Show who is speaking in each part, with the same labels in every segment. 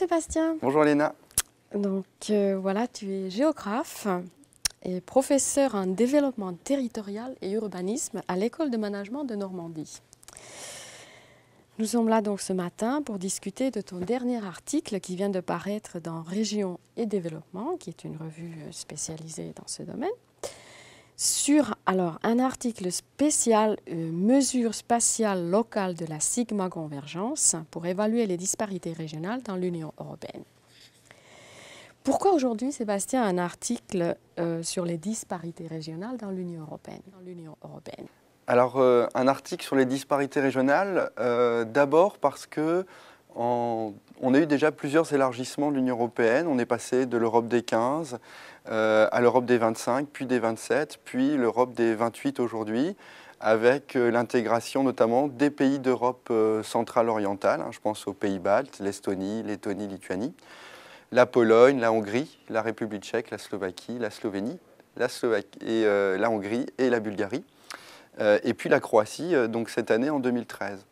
Speaker 1: Sébastien.
Speaker 2: Bonjour Léna.
Speaker 1: Donc voilà, tu es géographe et professeur en développement territorial et urbanisme à l'École de management de Normandie. Nous sommes là donc ce matin pour discuter de ton dernier article qui vient de paraître dans Région et Développement, qui est une revue spécialisée dans ce domaine, sur un article spécial mesures spatiales locales de la Sigma Convergence pour évaluer les disparités régionales dans l'Union européenne. Pourquoi aujourd'hui, Sébastien, un article sur les disparités régionales dans l'Union européenne,
Speaker 2: Alors, un article sur les disparités régionales, d'abord parce que on a eu déjà plusieurs élargissements de l'Union européenne. On est passé de l'Europe des 15 à l'Europe des 25, puis des 27, puis l'Europe des 28 aujourd'hui, avec l'intégration notamment des pays d'Europe centrale orientale. Je pense aux pays baltes, l'Estonie, Lettonie, Lituanie, la Pologne, la Hongrie, la République tchèque, la Slovaquie, la Slovénie, la Hongrie et la Bulgarie. Et puis la Croatie, donc cette année en 2013.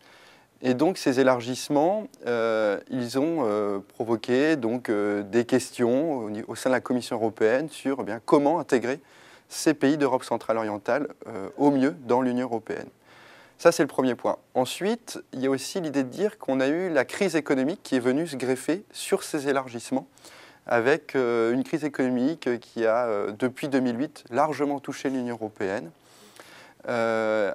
Speaker 2: Et donc ces élargissements, ils ont provoqué donc, des questions au sein de la Commission européenne sur comment intégrer ces pays d'Europe centrale orientale au mieux dans l'Union européenne. Ça, c'est le premier point. Ensuite, il y a aussi l'idée de dire qu'on a eu la crise économique qui est venue se greffer sur ces élargissements, avec une crise économique qui a, depuis 2008, largement touché l'Union européenne,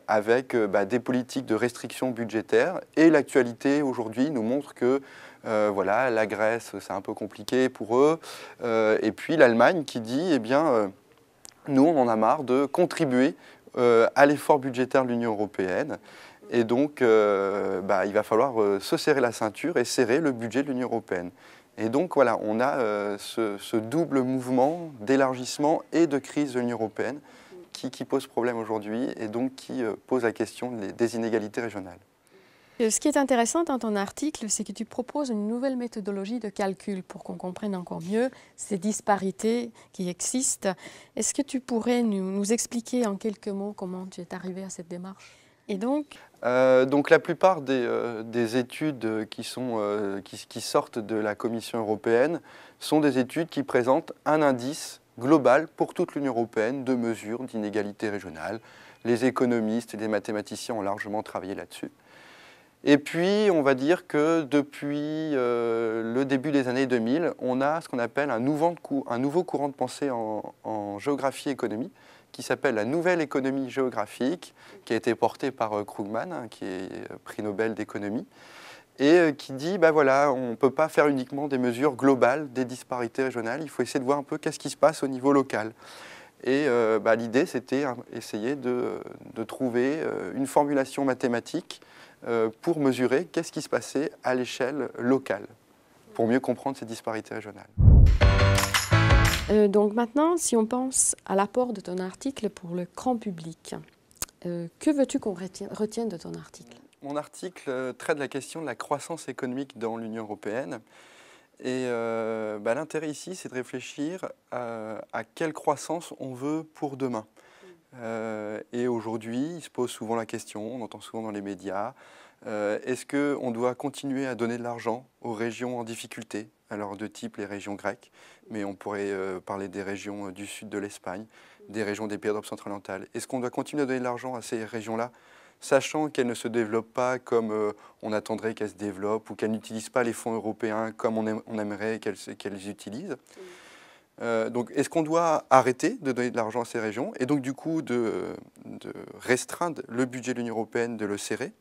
Speaker 2: avec des politiques de restriction budgétaire. Et l'actualité aujourd'hui nous montre que voilà, la Grèce, c'est un peu compliqué pour eux. Et puis l'Allemagne qui dit, nous, on en a marre de contribuer à l'effort budgétaire de l'Union européenne. Et donc, il va falloir se serrer la ceinture et serrer le budget de l'Union européenne. Et donc, voilà, on a ce double mouvement d'élargissement et de crise de l'Union européenne qui pose problème aujourd'hui et donc qui pose la question des inégalités régionales.
Speaker 1: Ce qui est intéressant dans ton article, c'est que tu proposes une nouvelle méthodologie de calcul pour qu'on comprenne encore mieux ces disparités qui existent. Est-ce que tu pourrais nous expliquer en quelques mots comment tu es arrivé à cette démarche? Et donc
Speaker 2: la plupart des études qui sortent de la Commission européenne sont des études qui présentent un indice global pour toute l'Union européenne de mesures d'inégalité régionale. Les économistes et les mathématiciens ont largement travaillé là-dessus. Et puis, on va dire que depuis le début des années 2000, on a ce qu'on appelle un nouveau courant de pensée en géographie et économie, qui s'appelle la nouvelle économie géographique, qui a été portée par Krugman, qui est prix Nobel d'économie, et qui dit, on ne peut pas faire uniquement des mesures globales des disparités régionales, il faut essayer de voir un peu qu'est-ce qui se passe au niveau local. Et l'idée, c'était essayer de trouver une formulation mathématique pour mesurer qu'est-ce qui se passait à l'échelle locale, pour mieux comprendre ces disparités régionales.
Speaker 1: Donc maintenant, si on pense à l'apport de ton article pour le grand public, que veux-tu qu'on retienne de ton article?
Speaker 2: Mon article traite la question de la croissance économique dans l'Union européenne. Et l'intérêt ici, c'est de réfléchir à quelle croissance on veut pour demain. Et aujourd'hui, il se pose souvent la question, on entend souvent dans les médias, est-ce qu'on doit continuer à donner de l'argent aux régions en difficulté, alors de type les régions grecques, mais on pourrait parler des régions du sud de l'Espagne, des régions des pays d'Europe centrale-orientale. Est-ce qu'on doit continuer à donner de l'argent à ces régions-là, sachant qu'elles ne se développent pas comme on attendrait qu'elles se développent ou qu'elles n'utilisent pas les fonds européens comme on aimerait qu'elles utilisent? Donc, est-ce qu'on doit arrêter de donner de l'argent à ces régions et donc du coup de restreindre le budget de l'Union européenne, de le serrer?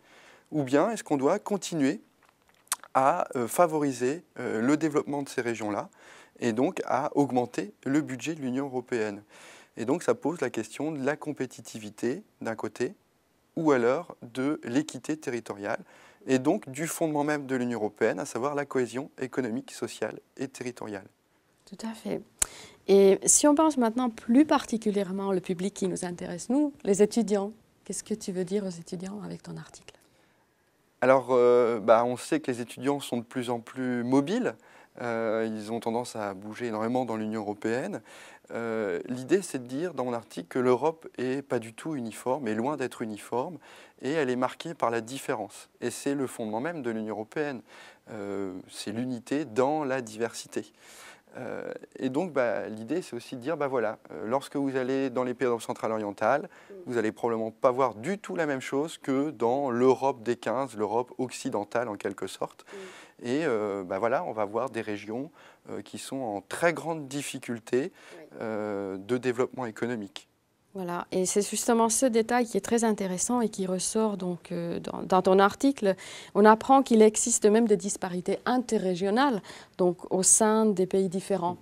Speaker 2: Ou bien est-ce qu'on doit continuer à favoriser le développement de ces régions-là et donc à augmenter le budget de l'Union européenne? Et donc ça pose la question de la compétitivité d'un côté ou alors de l'équité territoriale et donc du fondement même de l'Union européenne, à savoir la cohésion économique, sociale et territoriale.
Speaker 1: Tout à fait. Et si on pense maintenant plus particulièrement au public qui nous intéresse, nous, les étudiants, qu'est-ce que tu veux dire aux étudiants avec ton article?
Speaker 2: Alors, on sait que les étudiants sont de plus en plus mobiles Ils ont tendance à bouger énormément dans l'Union européenne. L'idée, c'est de dire dans mon article que l'Europe n'est pas du tout uniforme, est loin d'être uniforme, et elle est marquée par la différence. Et c'est le fondement même de l'Union européenne. C'est l'unité dans la diversité. Et donc, l'idée, c'est aussi de dire, voilà, lorsque vous allez dans les pays d'Europe centrale orientale, vous n'allez probablement pas voir du tout la même chose que dans l'Europe des 15, l'Europe occidentale en quelque sorte. Et voilà, on va voir des régions qui sont en très grande difficulté de développement économique.
Speaker 1: Voilà, et c'est justement ce détail qui est très intéressant et qui ressort donc dans ton article. On apprend qu'il existe même des disparités interrégionales, donc au sein des pays différents.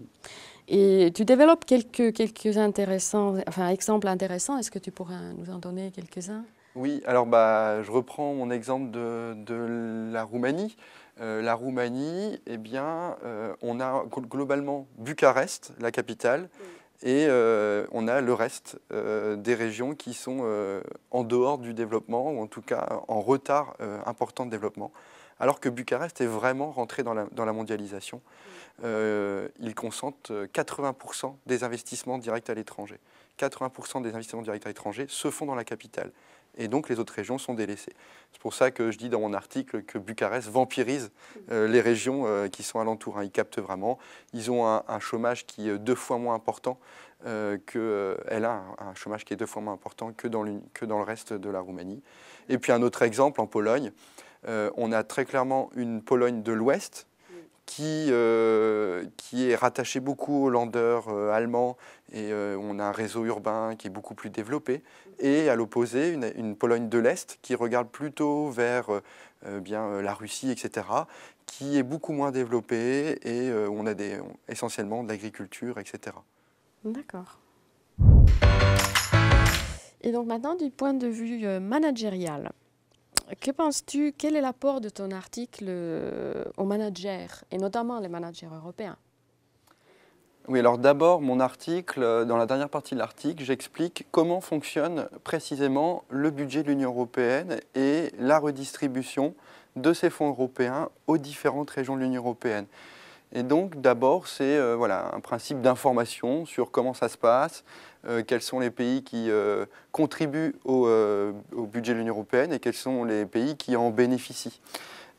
Speaker 1: Et tu développes quelques exemples intéressants. Est-ce que tu pourrais nous en donner quelques-uns?
Speaker 2: Oui, alors je reprends mon exemple de la Roumanie. La Roumanie, eh bien, on a globalement Bucarest, la capitale, et on a le reste des régions qui sont en dehors du développement, ou en tout cas en retard important de développement, alors que Bucarest est vraiment rentré dans la mondialisation. Il concentre 80% des investissements directs à l'étranger. 80% des investissements directs à l'étranger se font dans la capitale. Et donc les autres régions sont délaissées. C'est pour ça que je dis dans mon article que Bucarest vampirise les régions qui sont alentours. Ils captent vraiment. Ils ont un chômage qui est 2 fois moins important elle a un chômage qui est 2 fois moins important que dans le reste de la Roumanie. Et puis un autre exemple en Pologne, on a très clairement une Pologne de l'Ouest qui est rattaché beaucoup aux Länder allemands et on a un réseau urbain qui est beaucoup plus développé. Et à l'opposé, une Pologne de l'Est qui regarde plutôt vers la Russie, etc., qui est beaucoup moins développée et on a essentiellement de l'agriculture, etc.
Speaker 1: D'accord. Et donc maintenant, du point de vue managérial, que penses-tu, quel est l'apport de ton article aux managers, et notamment les managers européens?
Speaker 2: Oui, alors d'abord, mon article, dans la dernière partie de l'article, j'explique comment fonctionne précisément le budget de l'Union européenne et la redistribution de ces fonds européens aux différentes régions de l'Union européenne. Et donc d'abord, c'est un principe d'information sur comment ça se passe, quels sont les pays qui contribuent au budget de l'Union européenne et quels sont les pays qui en bénéficient.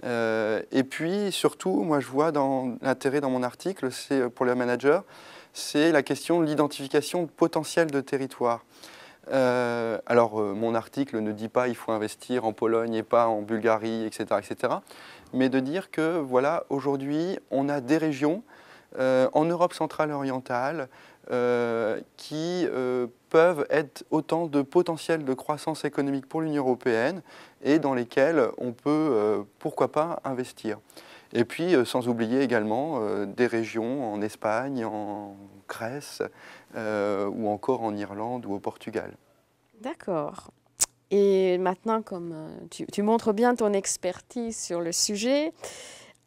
Speaker 2: Et puis surtout, moi je vois l'intérêt dans mon article, c'est pour les managers, c'est la question de l'identification potentielle de territoire. Mon article ne dit pas qu'il faut investir en Pologne et pas en Bulgarie, etc., etc., mais de dire que voilà, aujourd'hui, on a des régions en Europe centrale et orientale qui peuvent être autant de potentiel de croissance économique pour l'Union européenne et dans lesquelles on peut, pourquoi pas, investir. Et puis, sans oublier également des régions en Espagne, en Grèce ou encore en Irlande ou au Portugal.
Speaker 1: D'accord. Et maintenant, comme tu montres bien ton expertise sur le sujet,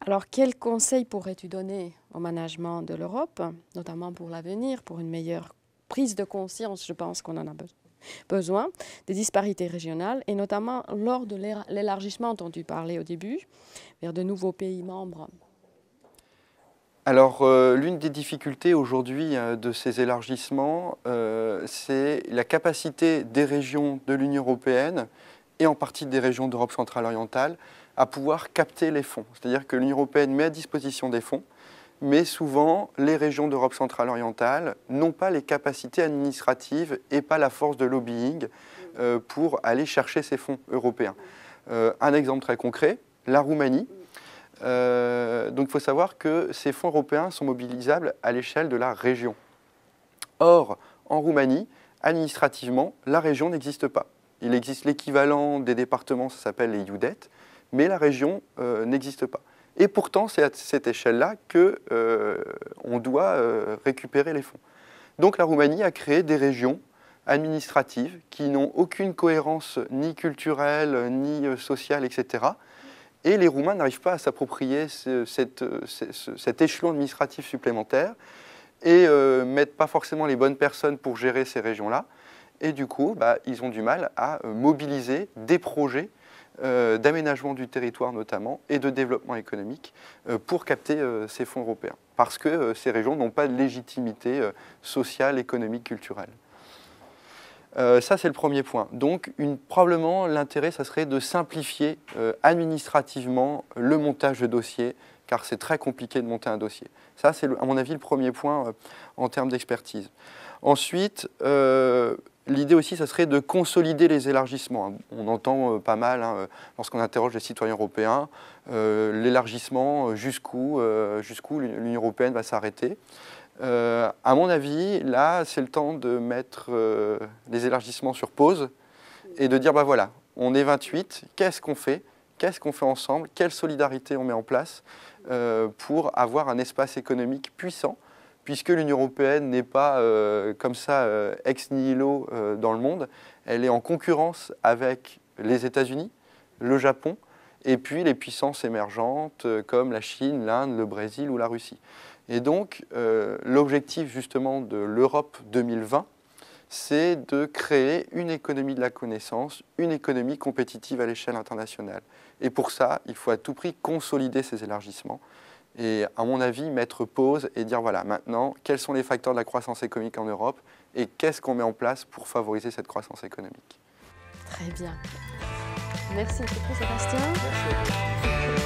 Speaker 1: alors quels conseils pourrais-tu donner au management de l'Europe, notamment pour l'avenir, pour une meilleure prise de conscience, je pense qu'on en a besoin, des disparités régionales, et notamment lors de l'élargissement dont tu parlais au début, vers de nouveaux pays membres?
Speaker 2: Alors, l'une des difficultés aujourd'hui de ces élargissements, c'est la capacité des régions de l'Union européenne, et en partie des régions d'Europe centrale orientale, à pouvoir capter les fonds. C'est-à-dire que l'Union européenne met à disposition des fonds, mais souvent, les régions d'Europe centrale orientale n'ont pas les capacités administratives et pas la force de lobbying pour aller chercher ces fonds européens. Un exemple très concret, la Roumanie. Donc il faut savoir que ces fonds européens sont mobilisables à l'échelle de la région. Or, en Roumanie, administrativement, la région n'existe pas. Il existe l'équivalent des départements, ça s'appelle les JUDET, mais la région n'existe pas. Et pourtant, c'est à cette échelle-là qu'on doit récupérer les fonds. Donc la Roumanie a créé des régions administratives qui n'ont aucune cohérence ni culturelle, ni sociale, etc. Et les Roumains n'arrivent pas à s'approprier cet échelon administratif supplémentaire et ne mettent pas forcément les bonnes personnes pour gérer ces régions-là. Et du coup, ils ont du mal à mobiliser des projets d'aménagement du territoire notamment et de développement économique pour capter ces fonds européens. Parce que ces régions n'ont pas de légitimité sociale, économique, culturelle. Ça, c'est le premier point. Donc, probablement, l'intérêt, ça serait de simplifier administrativement le montage de dossiers, car c'est très compliqué de monter un dossier. Ça, c'est, à mon avis, le premier point en termes d'expertise. Ensuite, l'idée aussi, ça serait de consolider les élargissements. On entend pas mal, lorsqu'on interroge les citoyens européens, l'élargissement, jusqu'où l'Union européenne va s'arrêter. À mon avis, là, c'est le temps de mettre les élargissements sur pause et de dire, bah voilà, on est 28, qu'est-ce qu'on fait? Qu'est-ce qu'on fait ensemble? Quelle solidarité on met en place pour avoir un espace économique puissant, puisque l'Union européenne n'est pas comme ça ex nihilo dans le monde, elle est en concurrence avec les États-Unis, le Japon, et puis les puissances émergentes comme la Chine, l'Inde, le Brésil ou la Russie. Et donc, l'objectif justement de l'Europe 2020, c'est de créer une économie de la connaissance, une économie compétitive à l'échelle internationale. Et pour ça, il faut à tout prix consolider ces élargissements et, à mon avis, mettre pause et dire, voilà, maintenant, quels sont les facteurs de la croissance économique en Europe et qu'est-ce qu'on met en place pour favoriser cette croissance économique.
Speaker 1: Très bien. Merci beaucoup, Sébastien.
Speaker 2: Merci.